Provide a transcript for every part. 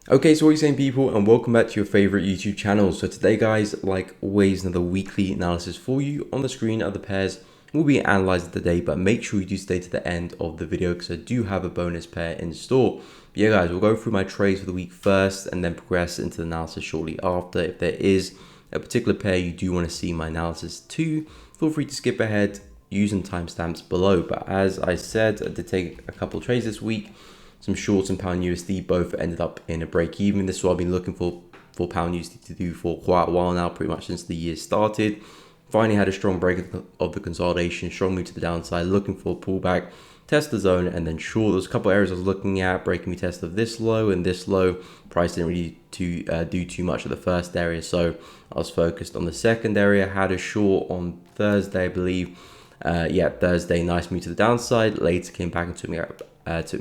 Okay, so what are you saying, people, and welcome back to your favorite YouTube channel. So today, guys, like always, another weekly analysis for you. On the screen are the pairs we'll be analyzing today, but make sure you do stay to the end of the video because I do have a bonus pair in store. But yeah, guys, we'll go through my trades for the week first and then progress into the analysis shortly after. If there is a particular pair you do want to see my analysis to, feel free to skip ahead using timestamps below. But as I said, I did take a couple trades this week. Some shorts and pound USD both ended up in a break even. This is what I've been looking for pound USD to do for quite a while now, pretty much since the year started. Finally had a strong break of the consolidation, strong move to the downside, looking for a pullback, test the zone, and then short. There's a couple areas I was looking at, breaking me test of this low and this low. Price didn't really do too much at the first area, so I was focused on the second area. Had a short on Thursday, I believe. Thursday, nice move to the downside. Later came back and took me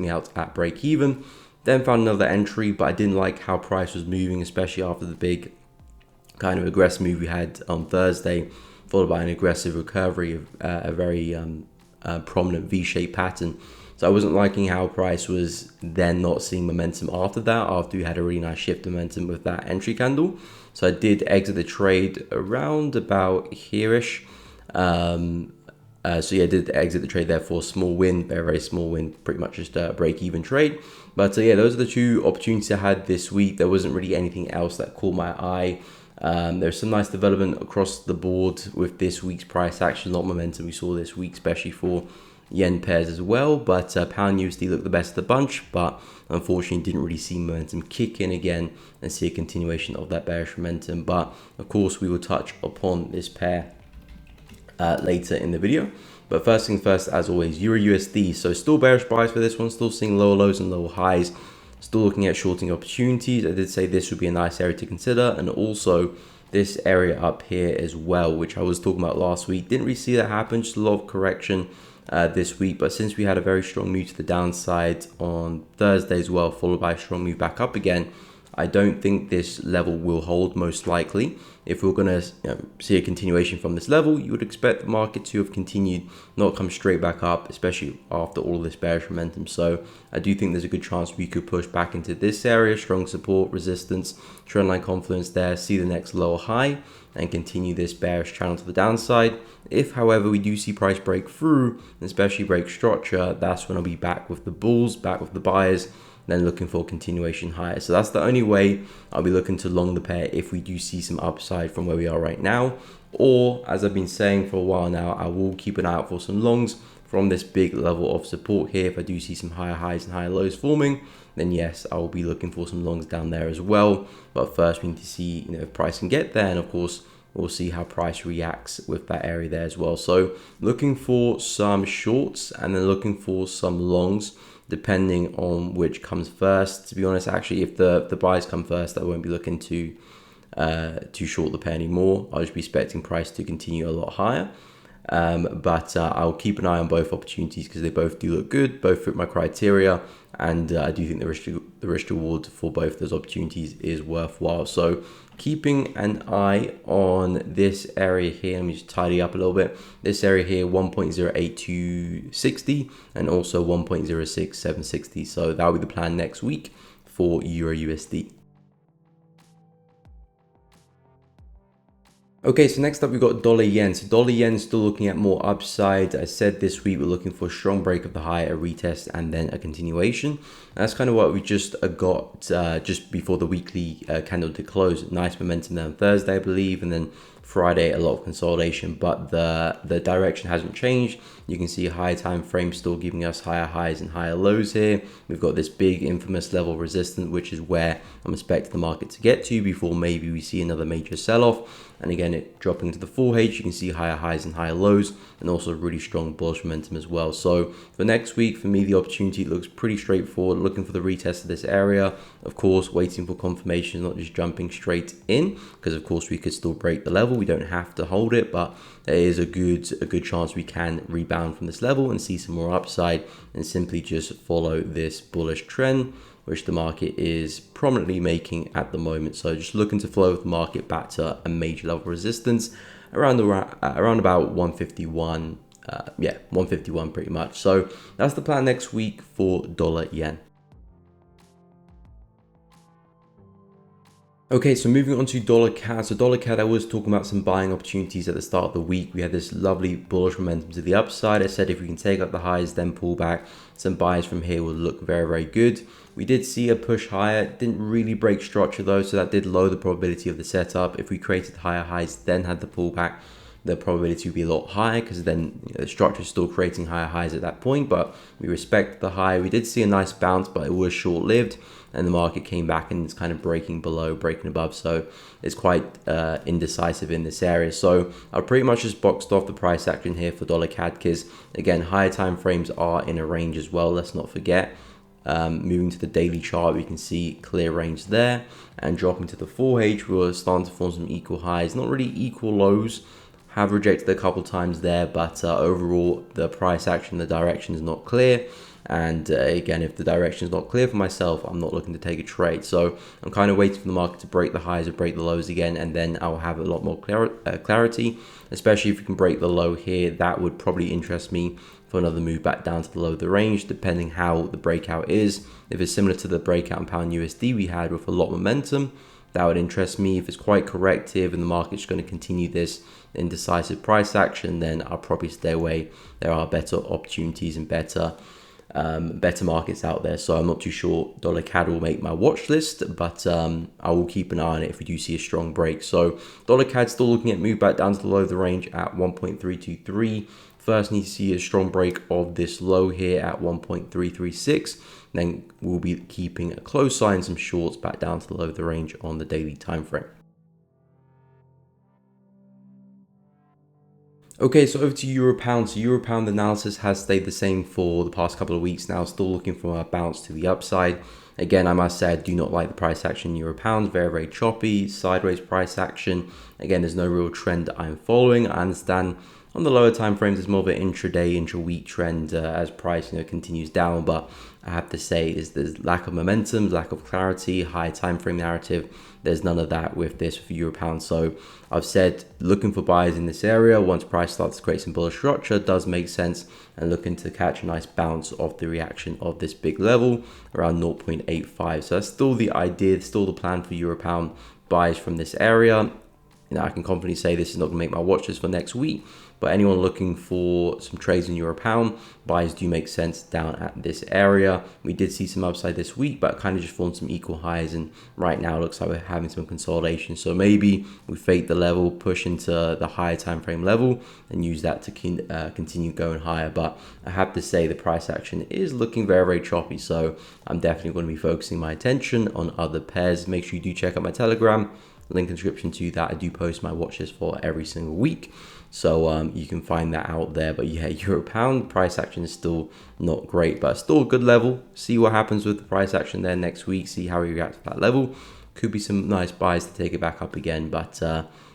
out at break even. Then found another entry, but I didn't like how price was moving, especially after the big kind of aggressive move we had on Thursday, followed by an aggressive recovery of a very prominent V-shaped pattern. So I wasn't liking how price was then not seeing momentum after that, after we had a really nice shift momentum with that entry candle. So I did exit the trade around about here-ish. I did exit the trade there for a small win, very small win, pretty much just a break-even trade. But yeah, those are the two opportunities I had this week. There wasn't really anything else that caught my eye. There's some nice development across the board with this week's price action, a lot of momentum we saw this week, especially for yen pairs as well. But pound USD looked the best of the bunch, but unfortunately didn't really see momentum kick in again and see a continuation of that bearish momentum. But of course, we will touch upon this pair later in the video. But first things first, as always, Euro USD. So still bearish buys for this one, still seeing lower lows and lower highs, still looking at shorting opportunities. I did say this would be a nice area to consider, and also this area up here as well, which I was talking about last week. Didn't really see that happen, just a lot of correction this week, but since we had a very strong move to the downside on Thursday as well, followed by a strong move back up again, I don't think this level will hold most likely. If we're going to see a continuation from this level, you would expect the market to have continued, not come straight back up, especially after all this bearish momentum. So I do think there's a good chance we could push back into this area, strong support, resistance, trendline confluence there, see the next lower high, and continue this bearish channel to the downside. If, however, we do see price break through, especially break structure, that's when I'll be back with the bulls, back with the buyers, then looking for continuation higher. So that's the only way I'll be looking to long the pair if we do see some upside from where we are right now. Or, as I've been saying for a while now, I will keep an eye out for some longs from this big level of support here. If I do see some higher highs and higher lows forming, then yes, I will be looking for some longs down there as well. But first we need to see if price can get there, and of course we'll see how price reacts with that area there as well. So looking for some shorts and then looking for some longs, depending on which comes first. To be honest, actually, if the buys come first, I won't be looking to short the pair anymore. I'll just be expecting price to continue a lot higher. But I'll keep an eye on both opportunities because they both do look good, both fit my criteria, and I do think the risk reward for both those opportunities is worthwhile. So keeping an eye on this area here, let me just tidy up a little bit. This area here, 1.08260 and also 1.06760. So that'll be the plan next week for Euro USD. Okay, so next up we've got dollar yen. So dollar yen is still looking at more upside. I said this week we're looking for a strong break of the high, a retest, and then a continuation. That's kind of what we just got just before the weekly candle to close. Nice momentum there on Thursday, I believe, and then Friday a lot of consolidation, but the direction hasn't changed. You can see higher time frame still giving us higher highs and higher lows here. We've got this big infamous level of resistance, which is where I'm expecting the market to get to before maybe we see another major sell-off. And again, it dropping to the 4H, you can see higher highs and higher lows, and also really strong bullish momentum as well. So for next week, for me, the opportunity looks pretty straightforward. Looking for the retest of this area, of course, waiting for confirmation, not just jumping straight in, because of course we could still break the level. We don't have to hold it, but there is a good chance we can rebound from this level and see some more upside, and simply just follow this bullish trend, which the market is prominently making at the moment. So just looking to flow the market back to a major level of resistance around about 151. 151 pretty much. So that's the plan next week for dollar yen. Okay, so moving on to dollar CAD. So dollar CAD, I was talking about some buying opportunities at the start of the week. We had this lovely bullish momentum to the upside. I said if we can take up the highs, then pull back, some buys from here will look very, very good. We did see a push higher, didn't really break structure though, so that did lower the probability of the setup. If we created higher highs, then had the pullback, the probability would be a lot higher because then the structure is still creating higher highs at that point, but we respect the high. We did see a nice bounce, but it was short-lived, and the market came back and it's kind of breaking below, breaking above, so it's quite indecisive in this area. So I pretty much just boxed off the price action here for dollar CAD because again, higher time frames are in a range as well, let's not forget. Moving to the daily chart, we can see clear range there, and dropping to the 4H, we're starting to form some equal highs, not really equal lows. Have rejected a couple times there, but overall the price action, the direction is not clear. And again, if the direction is not clear for myself, I'm not looking to take a trade. So I'm kind of waiting for the market to break the highs or break the lows again, and then I'll have a lot more clarity, especially if we can break the low here. That would probably interest me for another move back down to the low of the range, depending how the breakout is. If it's similar to the breakout in pound USD we had with a lot of momentum, that would interest me. If it's quite corrective and the market's going to continue this indecisive price action, then I'll probably stay away. There are better opportunities and better markets out there, so I'm not too sure dollar CAD will make my watch list, but I will keep an eye on it if we do see a strong break. So dollar CAD still looking at move back down to the low of the range at 1.323. First need to see a strong break of this low here at 1.336. Then we'll be keeping a close eye and some shorts back down to the low of the range on the daily time frame. Okay, so over to Euro Pound. So Euro Pound analysis has stayed the same for the past couple of weeks now, still looking for a bounce to the upside. Again, I must say I do not like the price action in Euro Pound, very, very choppy, sideways price action. Again, there's no real trend I'm following. I understand on the lower time frames, it's more of an intraday, intra-week trend as price continues down. But I have to say, there's lack of momentum, lack of clarity, high time frame narrative. There's none of that with this for Euro Pound. So I've said looking for buyers in this area once price starts to create some bullish structure does make sense, and looking to catch a nice bounce off the reaction of this big level around 0.85. So that's still the idea, still the plan for Euro Pound buys from this area. I can confidently say this is not going to make my watch list for next week, but anyone looking for some trades in Euro Pound, buys do make sense down at this area. We did see some upside this week, but kind of just formed some equal highs, and right now it looks like we're having some consolidation. So maybe we fake the level, push into the higher time frame level, and use that to continue going higher. But I have to say the price action is looking very, very choppy, so I'm definitely going to be focusing my attention on other pairs. Make sure you do check out my Telegram. Link in the description to that. I do post my watch list for every single week, so you can find that out there. But yeah, Euro Pound price action is still not great, but still a good level. See what happens with the price action there next week, see how we react to that level. Could be some nice buys to take it back up again, but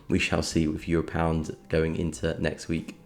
we shall see with Euro Pound going into next week.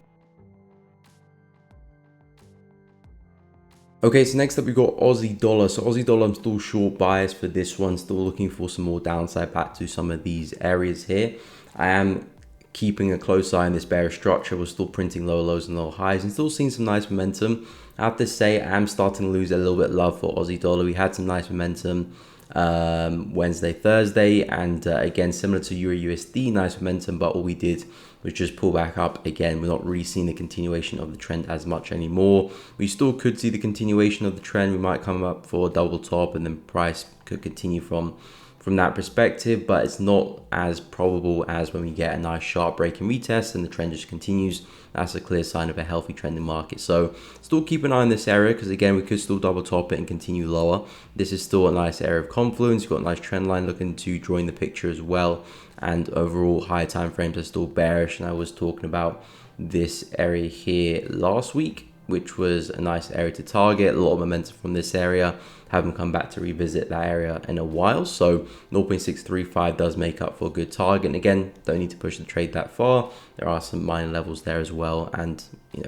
Okay, so next up we've got Aussie dollar. So Aussie dollar, I'm still short bias for this one, still looking for some more downside back to some of these areas here. I am keeping a close eye on this bearish structure. We're still printing lower lows and lower highs and still seeing some nice momentum. I have to say I am starting to lose a little bit love for Aussie dollar. We had some nice momentum Wednesday, Thursday, and again, similar to Euro USD, nice momentum, but all we did was just pull back up again. We're not really seeing the continuation of the trend as much anymore. We still could see the continuation of the trend. We might come up for a double top and then price could continue from that perspective, but it's not as probable as when we get a nice sharp break and retest and the trend just continues. That's a clear sign of a healthy trending market. So still keep an eye on this area, because again, we could still double top it and continue lower. This is still a nice area of confluence. You've got a nice trend line looking to join the picture as well, and overall higher time frames are still bearish. And I was talking about this area here last week, which was a nice area to target. A lot of momentum from this area. Haven't come back to revisit that area in a while, so 0.635 does make up for a good target. And again, don't need to push the trade that far. There are some minor levels there as well, and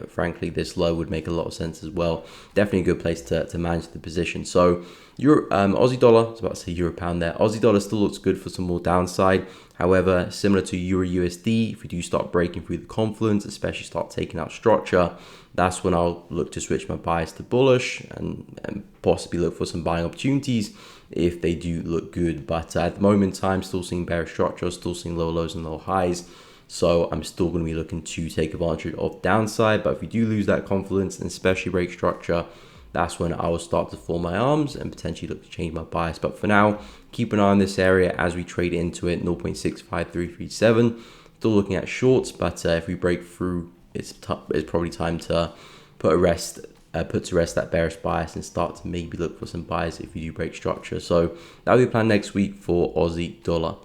frankly, this low would make a lot of sense as well. Definitely a good place to manage the position. So Aussie dollar, I was about to say Euro Pound there. Aussie dollar still looks good for some more downside. However, similar to Euro USD, if we do start breaking through the confluence, especially start taking out structure, that's when I'll look to switch my bias to bullish and possibly look for some buying opportunities if they do look good. But at the moment in time, still seeing bearish structure, still seeing low lows and low highs. So I'm still going to be looking to take advantage of downside. But if we do lose that confidence and especially break structure, that's when I will start to form my arms and potentially look to change my bias. But for now, keep an eye on this area as we trade into it, 0.65337. Still looking at shorts, but if we break through, it's probably time to put to rest that bearish bias and start to maybe look for some buys if you do break structure. So that'll be the plan next week for Aussie dollar.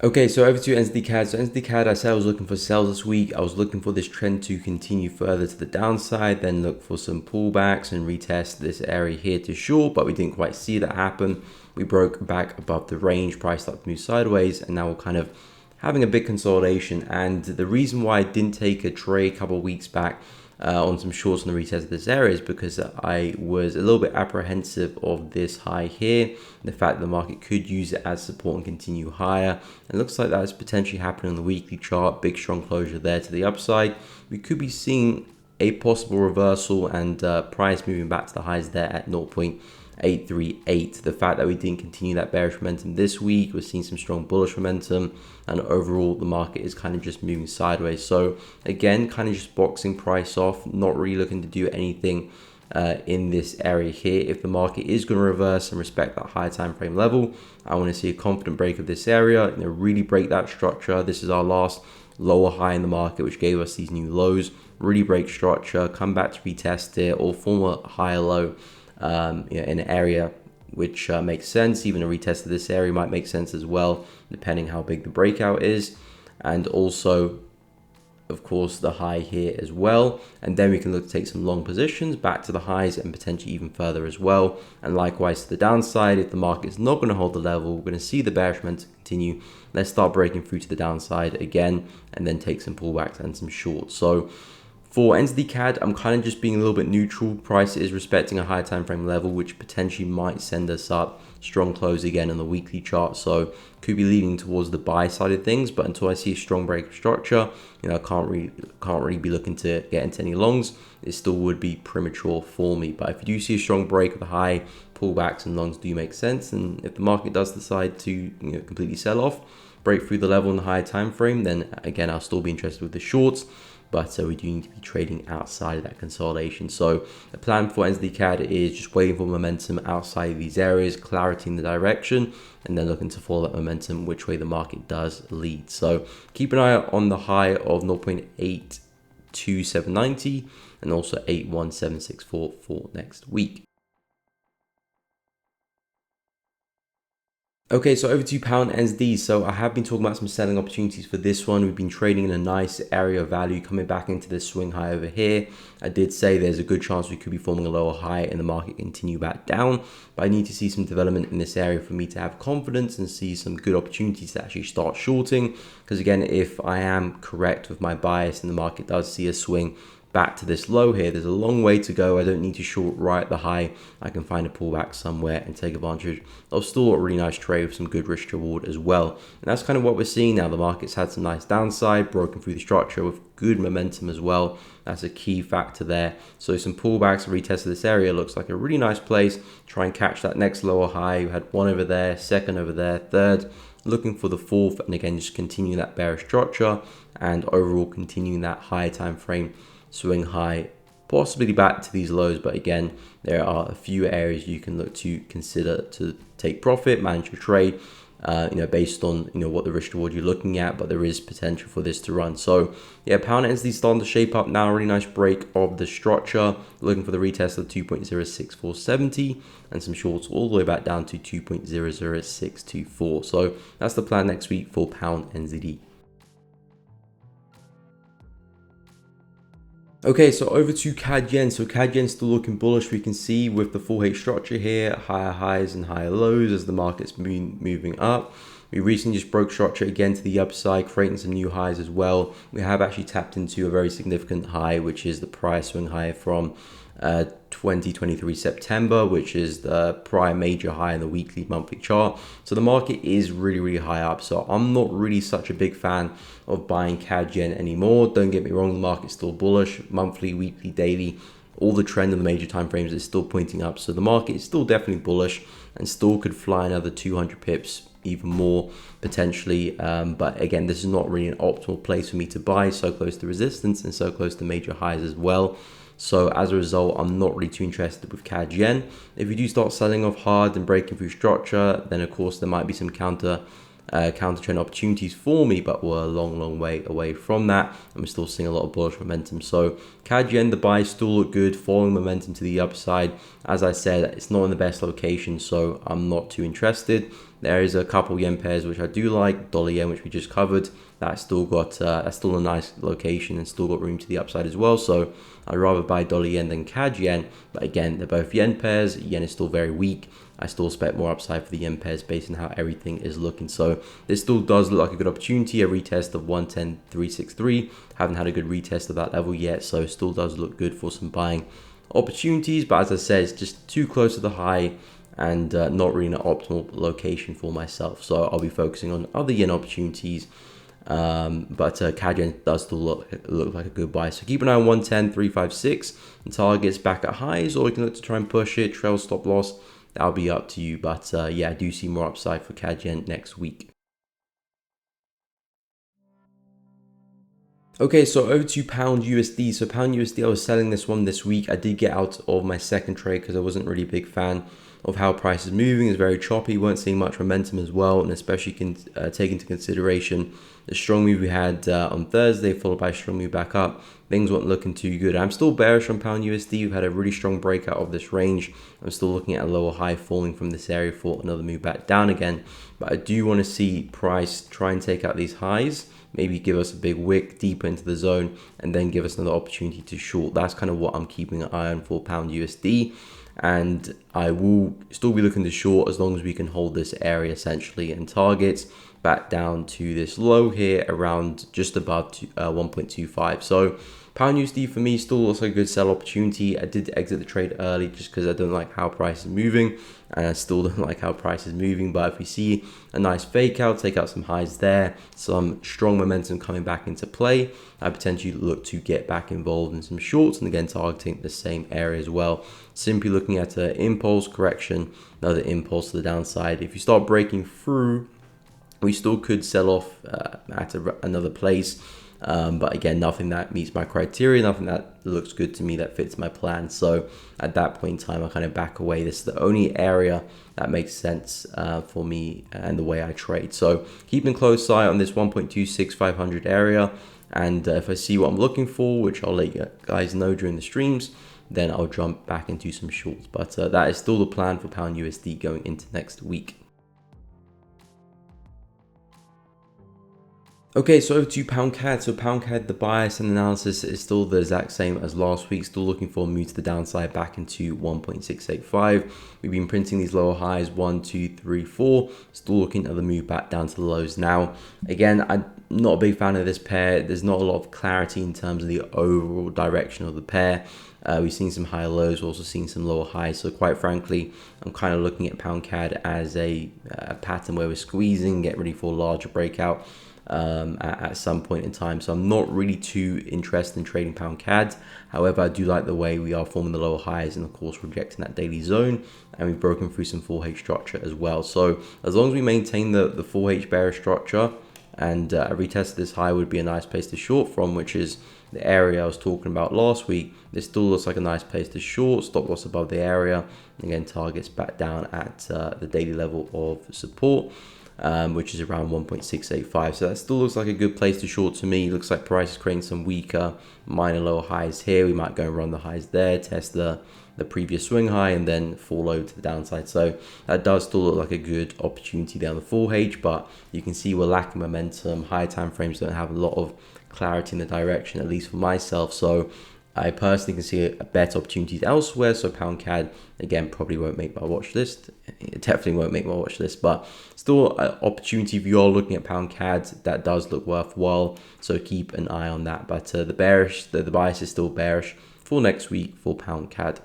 Okay, so over to NZD CAD. So NZD CAD, I said I was looking for sales this week. I was looking for this trend to continue further to the downside, then look for some pullbacks and retest this area here to short, but we didn't quite see that happen. We broke back above the range, price started to move sideways, and now we're kind of having a big consolidation. And the reason why I didn't take a trade a couple of weeks back on some shorts on the retest of this area is because I was a little bit apprehensive of this high here, the fact that the market could use it as support and continue higher. It looks like that is potentially happening on the weekly chart. Big strong closure there to the upside. We could be seeing a possible reversal and price moving back to the highs there at 0.838. The fact that we didn't continue that bearish momentum this week, we're seeing some strong bullish momentum, and overall the market is kind of just moving sideways. So again, kind of just boxing price off, not really looking to do anything in this area here. If the market is going to reverse and respect that higher time frame level, I want to see a confident break of this area, really break that structure. This is our last lower high in the market, which gave us these new lows. Really break structure, come back to retest it, or form a higher low in an area which makes sense. Even a retest of this area might make sense as well, depending how big the breakout is, and also of course the high here as well. And then we can look to take some long positions back to the highs and potentially even further as well. And likewise to the downside, if the market is not going to hold the level, we're going to see the bearish momentum continue. Let's start breaking through to the downside again and then take some pullbacks and some shorts. So for NZD CAD, I'm kind of just being a little bit neutral. Price is respecting a higher time frame level, which potentially might send us up. Strong close again on the weekly chart, so could be leaning towards the buy side of things. But until I see a strong break of structure, I can't really be looking to get into any longs. It still would be premature for me. But if you do see a strong break of the high, pullbacks and longs do make sense. And if the market does decide to completely sell off, break through the level in the higher time frame, then again I'll still be interested with the shorts. But we do need to be trading outside of that consolidation. So the plan for NZD CAD is just waiting for momentum outside of these areas, clarity in the direction, and then looking to follow that momentum which way the market does lead. So keep an eye out on the high of 0.82790 and also 81764 for next week. Okay, so over to pound NZD. So I have been talking about some selling opportunities for this one. We've been trading in a nice area of value coming back into this swing high over here. I did say there's a good chance we could be forming a lower high and the market continue back down, but I need to see some development in this area for me to have confidence and see some good opportunities to actually start shorting. Because again, if I am correct with my bias and the market does see a swing back to this low here, there's a long way to go. I don't need to short right at the high. I can find a pullback somewhere and take advantage of still a really nice trade with some good risk reward as well. And that's kind of what we're seeing now. The market's had some nice downside, broken through the structure with good momentum as well. That's a key factor there. So some pullbacks, a retest of this area looks like a really nice place. Try and catch that next lower high. You had one over there, second over there, third, looking for the fourth, and again just continue that bearish structure and overall continuing that higher time frame swing high, possibly back to these lows. But again, there are a few areas you can look to consider to take profit, manage your trade, based on what the risk reward you're looking at. But there is potential for this to run. So yeah, pound NZD starting to shape up now. A really nice break of the structure, looking for the retest of 2.06470 and some shorts all the way back down to 2.00624. So that's the plan next week for pound NZD. Okay, so over to CAD Yen. So CAD Yen still looking bullish. We can see with the full H structure here, higher highs and higher lows as the market's been moving up. We recently just broke structure again to the upside, creating some new highs as well. We have actually tapped into a very significant high, which is the price swing high from 2023 September, which is the prior major high in the weekly monthly chart. So the market is really high up. So I'm not really such a big fan of buying CAD Yen anymore. Don't get me wrong, the market's still bullish, monthly, weekly, daily. All the trend in the major time frames is still pointing up. So the market is still definitely bullish and still could fly another 200 pips, even more potentially. But again, this is not really an optimal place for me to buy, so close to resistance and so close to major highs as well. So as a result, I'm not really too interested with CAD Yen. If you do start selling off hard and breaking through structure, then of course there might be some counter trend opportunities for me, but we're a long way away from that. I'm still seeing a lot of bullish momentum. So CAD Yen, the buys still look good, following momentum to the upside. As I said, it's not in the best location, so I'm not too interested. There is a couple yen pairs which I do like, dollar yen, which we just covered. That's still a nice location and still got room to the upside as well. So I'd rather buy dollar yen than CAD Yen. But again, they're both yen pairs. Yen is still very weak. I still expect more upside for the yen pairs based on how everything is looking. So this still does look like a good opportunity. A retest of 110.363. Haven't had a good retest of that level yet, so it still does look good for some buying opportunities. But as I said, it's just too close to the high and not really an optimal location for myself. So I'll be focusing on other yen opportunities. But CAD Yen does still look like a good buy. So keep an eye on 110.356 and targets back at highs, or you can look to try and push it, trail stop loss. That'll be up to you. But yeah, I do see more upside for CAD Yen next week. Okay, so over to pound USD. So pound USD, I was selling this one this week. I did get out of my second trade because I wasn't really a big fan of how price is moving. It's very choppy, weren't seeing much momentum as well, and especially can take into consideration the strong move we had on Thursday, followed by a strong move back up. Things weren't looking too good. I'm still bearish on pound USD. We've had a really strong breakout of this range. I'm still looking at a lower high falling from this area for another move back down again. But I do want to see price try and take out these highs, maybe give us a big wick deeper into the zone, and then give us another opportunity to short. That's kind of what I'm keeping an eye on for pound USD. And I will still be looking to short as long as we can hold this area essentially and targets back down to this low here around just above 1.25. So pound USD for me still looks like a good sell opportunity. I did exit the trade early just because I don't like how price is moving, and I still don't like how price is moving. But if we see a nice fake out, take out some highs there, some strong momentum coming back into play, I potentially look to get back involved in some shorts, and again targeting the same area as well. Simply looking at an impulse correction, another impulse to the downside. If you start breaking through, we still could sell off at another place. But again, nothing that meets my criteria, nothing that looks good to me, that fits my plan. So at that point in time, I kind of back away. This is the only area that makes sense for me and the way I trade. So keeping a close eye on this 1.26500 area. And if I see what I'm looking for, which I'll let you guys know during the streams, then I'll jump back into some shorts. But that is still the plan for pound USD going into next week. Okay, so over to pound CAD. So pound CAD, the bias and analysis is still the exact same as last week. Still looking for a move to the downside back into 1.685. We've been printing these lower highs 1, 2, 3, 4. Still looking at the move back down to the lows now. Again, I'm not a big fan of this pair. There's not a lot of clarity in terms of the overall direction of the pair. We've seen some higher lows, also seen some lower highs. So quite frankly, I'm kind of looking at pound CAD as a pattern where we're squeezing, get ready for a larger breakout at some point in time. So I'm not really too interested in trading pound CAD. However, I do like the way we are forming the lower highs and of course rejecting that daily zone, and we've broken through some 4H structure as well. So as long as we maintain the 4H bearish structure, and a retest of this high would be a nice place to short from, which is the area I was talking about last week. This still looks like a nice place to short, stop loss above the area, and again targets back down at the daily level of support, which is around 1.685. So that still looks like a good place to short to me. Looks like price is creating some weaker minor lower highs here. We might go and run the highs there, test the previous swing high, and then fall over to the downside. So that does still look like a good opportunity there on the 4H, but you can see we're lacking momentum. Higher time frames don't have a lot of clarity in the direction, at least for myself. So I personally can see a better opportunities elsewhere. So pound CAD, again, probably won't make my watch list. It definitely won't make my watch list, but still an opportunity if you are looking at pound CAD, that does look worthwhile. So keep an eye on that. But the bias is still bearish for next week for pound CAD.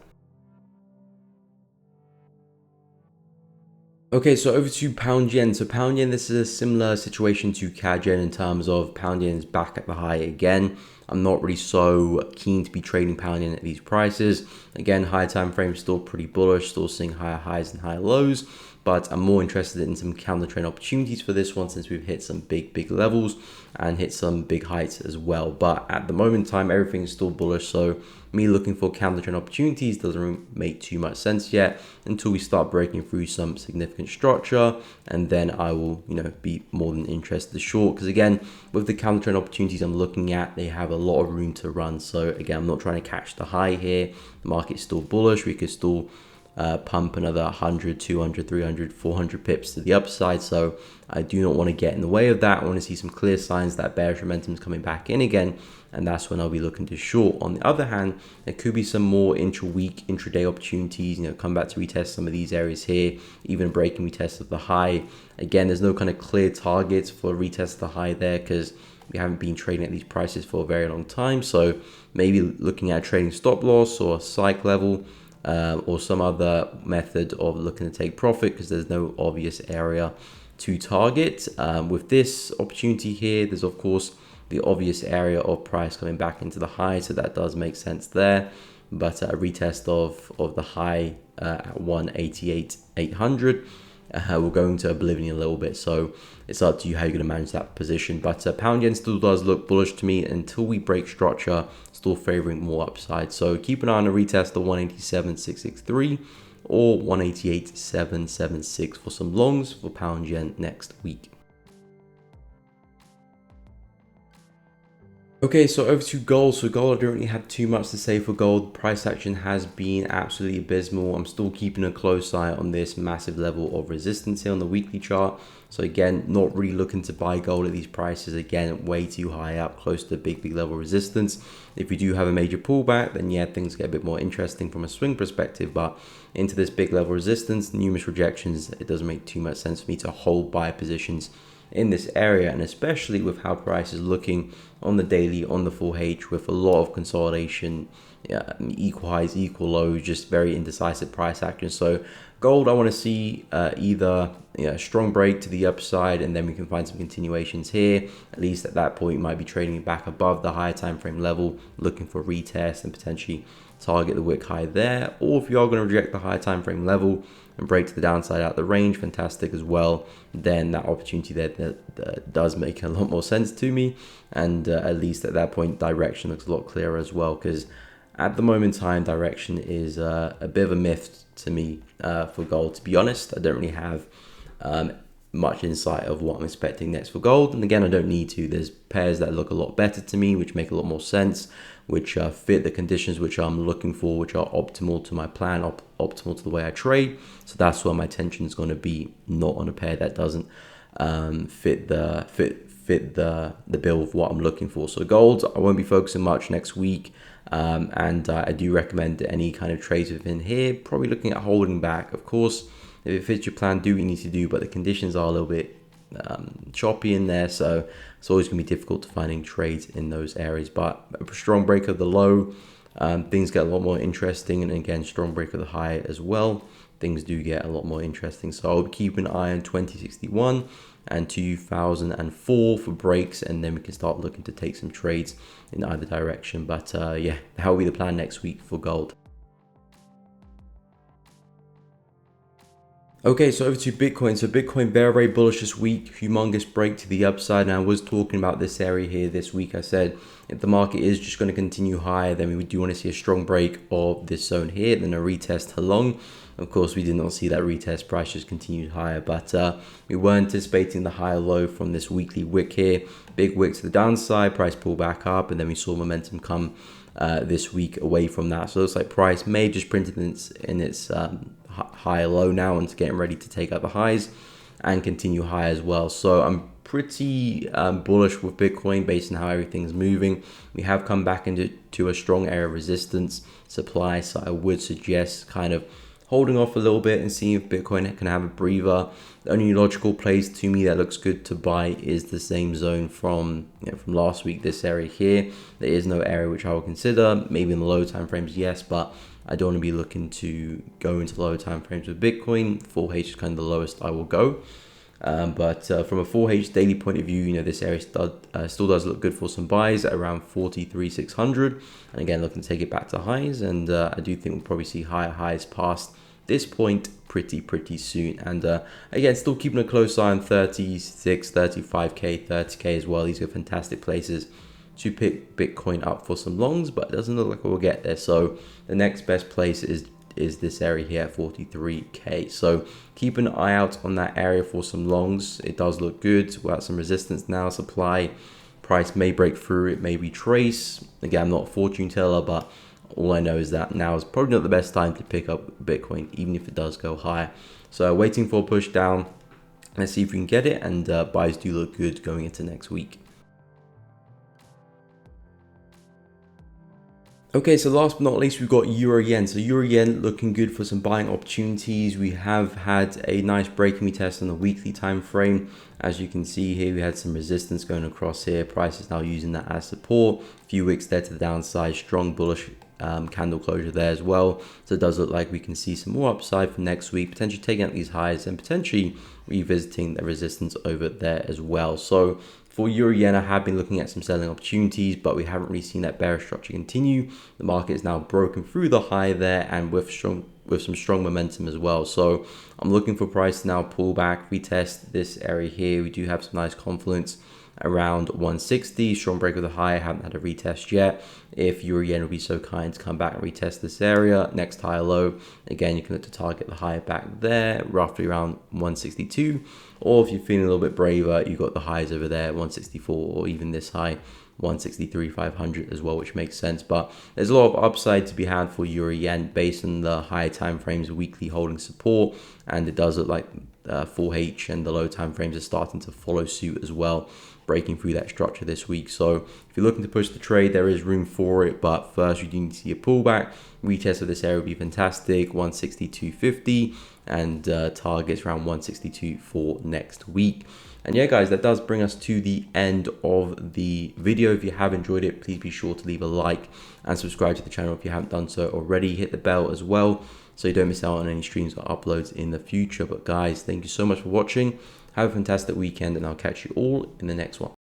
Okay, so over to pound yen. So pound yen, this is a similar situation to CAD yen in terms of pound yen is back at the high again. I'm not really so keen to be trading pound yen at these prices. Again, higher time frame still pretty bullish, still seeing higher highs and higher lows, but I'm more interested in some counter trend opportunities for this one since we've hit some big levels and hit some big heights as well. But at the moment in time, everything is still bullish, so me looking for counter trend opportunities doesn't make too much sense yet until we start breaking through some significant structure, and then I will, be more than interested to short, because again, with the counter trend opportunities I'm looking at, they have a lot of room to run. So again, I'm not trying to catch the high here. The market's still bullish. We could still pump another 100, 200, 300, 400 pips to the upside. So I do not want to get in the way of that. I want to see some clear signs that bearish momentum is coming back in again, and that's when I'll be looking to short. On the other hand, there could be some more intra-week, intraday opportunities, come back to retest some of these areas here, even breaking retest of the high. Again, there's no kind of clear targets for retest of the high there because we haven't been trading at these prices for a very long time. So maybe looking at trading stop loss or psych level, or some other method of looking to take profit because there's no obvious area to target. With this opportunity here, there's of course the obvious area of price coming back into the high, so that does make sense there. But a retest of the high at 188,800 will go into oblivion a little bit, so it's up to you how you're going to manage that position. But pound yen still does look bullish to me until we break structure, still favoring more upside. So keep an eye on a retest of 187,663 or 188,776 for some longs for pound yen next week. Okay, so over to gold. So gold, I don't really have too much to say for gold. Price action has been absolutely abysmal. I'm still keeping a close eye on this massive level of resistance here on the weekly chart. So again, not really looking to buy gold at these prices. Again, way too high up, close to the big level resistance. If we do have a major pullback, then yeah, things get a bit more interesting from a swing perspective. But into this big level resistance, numerous rejections, it doesn't make too much sense for me to hold buy positions in this area, and especially with how price is looking on the daily, on the full H, with a lot of consolidation, equal highs, equal lows, just very indecisive price action. So gold, I want to see either a strong break to the upside, and then we can find some continuations here. At least at that point, you might be trading back above the higher time frame level, looking for retest and potentially target the wick high there. Or if you are going to reject the higher time frame level and break to the downside out the range, fantastic as well. Then that opportunity there that does make a lot more sense to me, and at least at that point direction looks a lot clearer as well, because at the moment in time direction is a bit of a myth to me for gold. To be honest, I don't really have much insight of what I'm expecting next for gold, and again, I don't need to. There's pairs that look a lot better to me, which make a lot more sense, which fit the conditions which I'm looking for, which are optimal to my plan, optimal to the way I trade. So that's where my attention is going to be, not on a pair that doesn't fit the bill of what I'm looking for. So gold, I won't be focusing much next week, and I do recommend any kind of trades within here, probably looking at holding back. Of course, if it fits your plan, do what you need to do, but the conditions are a little bit choppy in there, so it's always going to be difficult to finding trades in those areas. But a strong break of the low, things get a lot more interesting, and again, strong break of the high as well, things do get a lot more interesting. So I'll keep an eye on 2061 and 2004 for breaks, and then we can start looking to take some trades in either direction. But yeah, that will be the plan next week for gold. Okay, so over to Bitcoin. So Bitcoin very bullish this week, humongous break to the upside. And I was talking about this area here this week. I said if the market is just going to continue higher, then we do want to see a strong break of this zone here, then a retest along. Of course, we did not see that retest, price just continued higher, but we were anticipating the higher low from this weekly wick here. Big wick to the downside, price pull back up, and then we saw momentum come this week away from that. So it looks like price may have just printed in its higher low now and getting ready to take out the highs and continue high as well. So I'm pretty bullish with Bitcoin based on how everything's moving. We have come back into a strong area of resistance supply, so I would suggest kind of holding off a little bit and seeing if Bitcoin can have a breather. The only logical place to me that looks good to buy is the same zone from from last week, this area here. There is no area which I would consider. Maybe in the low time frames, yes, but I don't want to be looking to go into lower time frames with Bitcoin. 4H is kind of the lowest I will go. But from a 4H daily point of view, this area still does look good for some buys at around 43,600. And again, looking to take it back to highs. And I do think we'll probably see higher highs past this point pretty soon. And again, still keeping a close eye on 36, 35K, 30K as well. These are fantastic places to pick Bitcoin up for some longs, but it doesn't look like we'll get there. So the next best place is this area here at 43K. So keep an eye out on that area for some longs. It does look good. We're at some resistance now. Supply price may break through. It may retrace. Again, I'm not a fortune teller, but all I know is that now is probably not the best time to pick up Bitcoin, even if it does go higher. So waiting for a push down. Let's see if we can get it. And buys do look good going into next week. Okay, so last but not least, we've got Euro Yen. So Euro Yen looking good for some buying opportunities. We have had a nice break and retest on the weekly time frame. As you can see here, we had some resistance going across here. Price is now using that as support. A few wicks there to the downside, strong bullish candle closure there as well. So it does look like we can see some more upside for next week, potentially taking out these highs and potentially revisiting the resistance over there as well. So for Euro Yen, I have been looking at some selling opportunities, but we haven't really seen that bearish structure continue. The market is now broken through the high there and with some strong momentum as well. So I'm looking for price to now pull back, retest this area here. We do have some nice confluence around 160, strong break of the high. I haven't had a retest yet. If Euro Yen would be so kind to come back and retest this area, next higher low, again, you can look to target the high back there, roughly around 162. Or if you're feeling a little bit braver, you've got the highs over there, 164, or even this high, 163,500 as well, which makes sense. But there's a lot of upside to be had for Euro Yen based on the higher time frames, weekly holding support, and it does look like 4H and the low time frames are starting to follow suit as well, breaking through that structure this week. So if you're looking to push the trade, there is room for it, but first you do need to see a pullback. Retest of this area would be fantastic, 162.50, and targets around 162 for next week. And yeah, guys, that does bring us to the end of the video. If you have enjoyed it, please be sure to leave a like and subscribe to the channel if you haven't done so already. Hit the bell as well so you don't miss out on any streams or uploads in the future. But guys, thank you so much for watching. Have a fantastic weekend, and I'll catch you all in the next one.